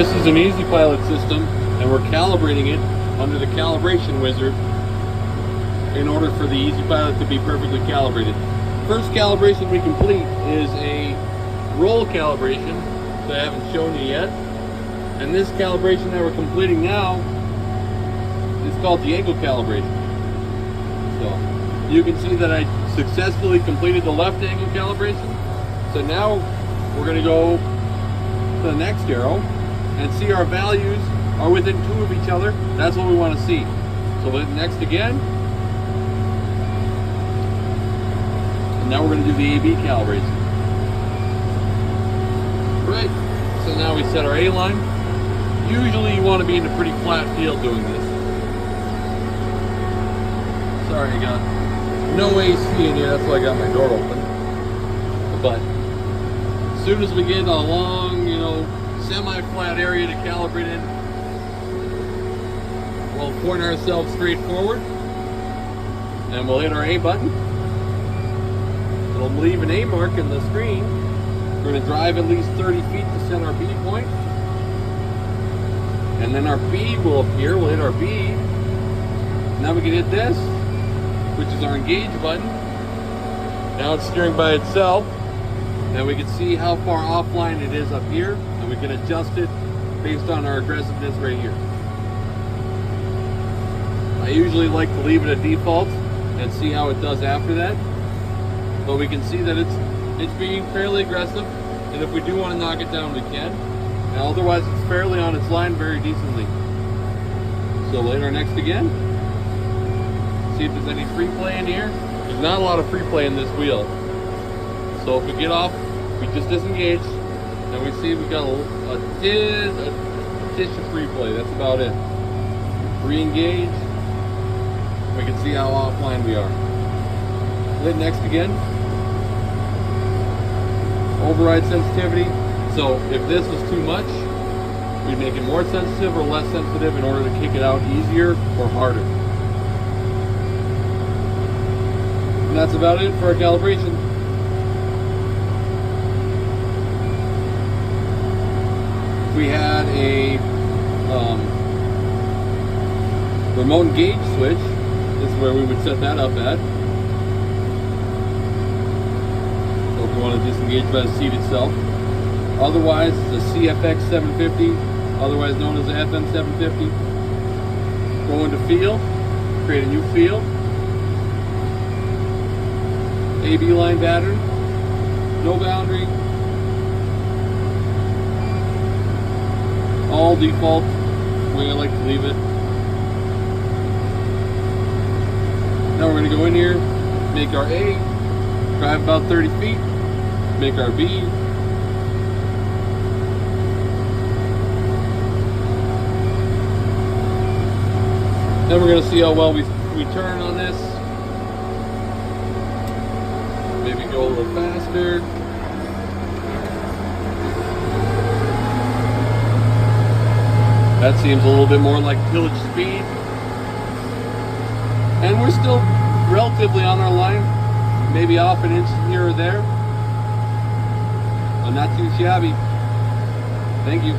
This is an Easy Pilot system, and we're calibrating it under the calibration wizard in order for the Easy Pilot to be perfectly calibrated. First calibration we complete is a roll calibration that I haven't shown you yet. And this calibration that we're completing now is called the angle calibration. So you can see that I successfully completed the left angle calibration. So now we're going to go to the next arrow and see our values are within 2 of each other. That's what we want to see. So we'll hit next again. And now we're going to do the AB calibration. Right, so now we set our A line. Usually you want to be in a pretty flat field doing this. Sorry, I got no AC in here, that's why I got my door open. But as soon as we get a long, semi-flat area to calibrate in, we'll point ourselves straight forward and we'll hit our A button. It'll leave an A mark in the screen. We're going to drive at least 30 feet to set our B point. And then our B will appear. We'll hit our B. Now we can hit this, which is our engage button. Now it's steering by itself. And we can see how far offline it is up here. And we can adjust it based on our aggressiveness right here. I usually like to leave it at default and see how it does after that. But we can see that it's being fairly aggressive, and if we do want to knock it down, we can. And otherwise, it's fairly on its line very decently. So we'll hit our next again. See if there's any free play in here. There's not a lot of free play in this wheel. So if we get off, we just disengage, and we see we got a tish of free play. That's about it. Re-engage. We can see how offline we are. Hit next again. Override sensitivity. So if this was too much, we'd make it more sensitive or less sensitive in order to kick it out easier or harder. And that's about it for our calibration. If we had a remote engage switch, this is where we would set that up at. If we want to disengage by the seat itself. Otherwise, the CFX750, otherwise known as the fm750. Go into field, create a new field. AB line pattern, no boundary. All default, way I like to leave it. Now we're going to go in here, make our A, drive about 30 feet, make our B. Then we're going to see how well we turn on this. Maybe go a little faster. That seems a little bit more like tillage speed. And we're still relatively on our line. Maybe off an inch here or there. But not too shabby. Thank you.